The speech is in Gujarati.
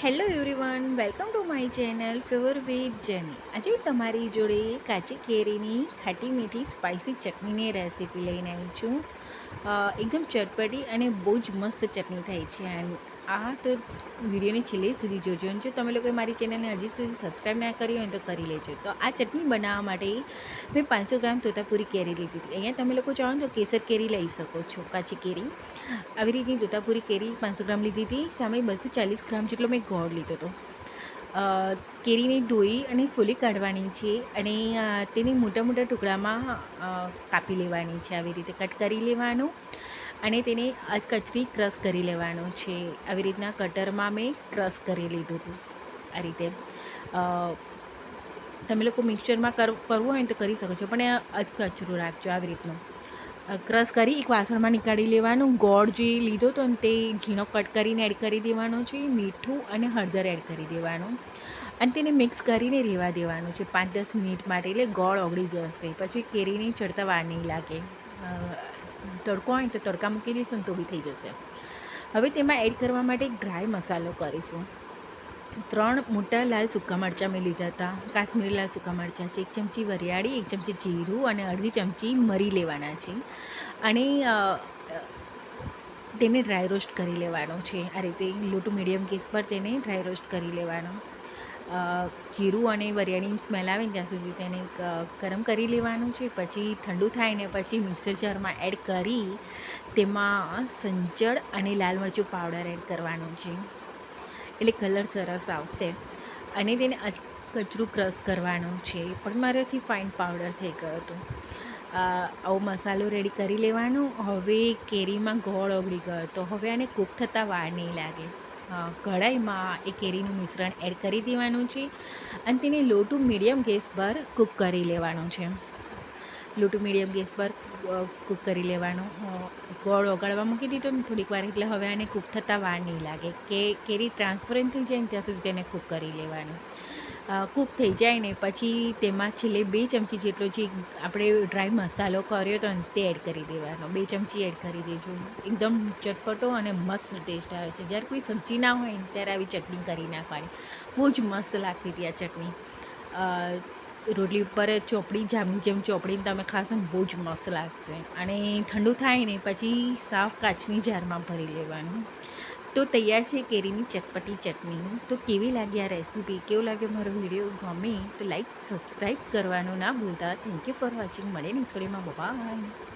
Hello everyone, welcome to my channel flavour with જેની. આજે તમારી જોડે કાચી કેરીની ખાટી મીઠી સ્પાઇસી ચટણીની રેસીપી લઈને આવી છું. એકદમ ચટપટી અને બહુ જ મસ્ત ચટણી થાય છે. આ તો વિડીયોની છેલ્લે સુધી જોજો. અને જો તમે લોકોએ મારી ચેનલને હજી સુધી સબસ્ક્રાઈબ ના કરી હોય તો કરી લેજો. તો આ ચટણી બનાવવા માટે મેં 500 ગ્રામ તોતાપુરી કેરી લીધી હતી. અહીંયા તમે લોકો ચાહો તો કેસર કેરી લઈ શકો છો, કાચી કેરી. આવી રીતની તોતાપુરી કેરી 500 ગ્રામ લીધી હતી. સામે 240 ગ્રામ જેટલો મેં ગોળ લીધો હતો. કેરીને ધોઈ અને ફોલી કાઢવાની છે અને તેને મોટા મોટા ટુકડામાં કાપી લેવાની છે. આવી રીતે કટ કરી લેવાનું અને તેને કચરી ક્રશ કરી લેવાનું છે. આવી રીતના કટરમાં મેં ક્રશ કરી લીધું હતું. આ રીતે તમે લોકો મિક્સચરમાં કરવું હોય તો કરી શકો છો, પણ કચરું રાખજો. આવી રીતનું ક્રશ કરી એક વાસણમાં નીકાળી લેવાનું. ગોળ જે લીધો હતો ને તે ઝીણો કટ કરીને એડ કરી દેવાનો છે. મીઠું અને હળદર એડ કરી દેવાનું અને તેને મિક્સ કરીને રહેવા દેવાનું છે 5-10 મિનિટ માટે. એટલે ગોળ ઓગળી જશે. પછી કેરીને ચડતા વાર નહીં લાગે. તડકો હોય તો તડકા મૂકી દઈશું ને તો બી થઈ જશે. હવે તેમાં એડ કરવા માટે ડ્રાય મસાલો કરીશું. 3 મોટા લાલ સૂકા મરચાં મેં લીધા હતા. કાશ્મીરી લાલ સૂકા મરચાં છે. 1 ચમચી વરિયાળી, 1 ચમચી જીરું અને અડધી ચમચી મરી લેવાના છે. અને તેને ડ્રાય રોસ્ટ કરી લેવાનો છે. આ રીતે લો ટુ મીડિયમ ગેસ પર તેને ડ્રાય રોસ્ટ કરી લેવાનો. જીરું અને વરિયાળીની સ્મેલ આવે ને ત્યાં સુધી તેને ગરમ કરી લેવાનું છે. પછી ઠંડુ થાય ને પછી મિક્સર જારમાં એડ કરી તેમાં સંચળ અને લાલ મરચું પાવડર એડ કરવાનું છે. એટલે કલર સરસ આવશે. અને તેને કચરું ક્રશ કરવાનું છે. પણ મારાથી ફાઇન પાવડર થઈ ગયો હતો. આવો મસાલો રેડી કરી લેવાનો. હવે કેરીમાં ગોળ ઓગળી ગયો તો હવે આને કૂક થતાં વાર નહીં લાગે. કઢાઈમાં એ કેરીનું મિશ્રણ એડ કરી દેવાનું છે અને તેને લો ટુ મીડિયમ ગેસ પર કૂક કરી લેવાનું છે. લો ટુ મીડિયમ ગેસ પર કૂક કરી લેવાનું. ગોળ ઓગાળવા મૂકી દીધો ને થોડીક વાર, એટલે હવે આને કૂક થતાં વાર નહીં લાગે. કે કેરી ટ્રાન્સપરન્ટ થઈ જાય ને ત્યાં સુધી તેને કૂક કરી લેવાનું. કૂક થઈ જાય ને પછી તેમાં છેલ્લે 2 ચમચી જેટલો જે આપણે ડ્રાય મસાલો કર્યો હતો ને તે એડ કરી દેવાનો. 2 ચમચી એડ કરી દેજો. એકદમ ચટપટો અને મસ્ત ટેસ્ટ આવે છે. જ્યારે કોઈ સબ્જી ના હોય ને ત્યારે આવી ચટણી કરી નાખવાની. બહુ જ મસ્ત લાગતી હતી આ ચટણી. રોટલી ઉપર ચોપડી, જામની જેમ ચોપડીને તમે ખાશો ને બહુ જ મસ્ત લાગશે. અને ઠંડુ થાય ને પછી સાફ કાચની જારમાં ભરી લેવાનું. તો તૈયાર છે કેરીની ચટપટી ચટણી. તો કેવી લાગી આ રેસીપી, કેવો લાગ્યો મારો વિડીયો? ગમે તો લાઈક સબસ્ક્રાઈબ કરવાનું ના ભૂલતા. Thank you for watching. મળીએ નેક્સ્ટ વિડીયોમાં. બાય.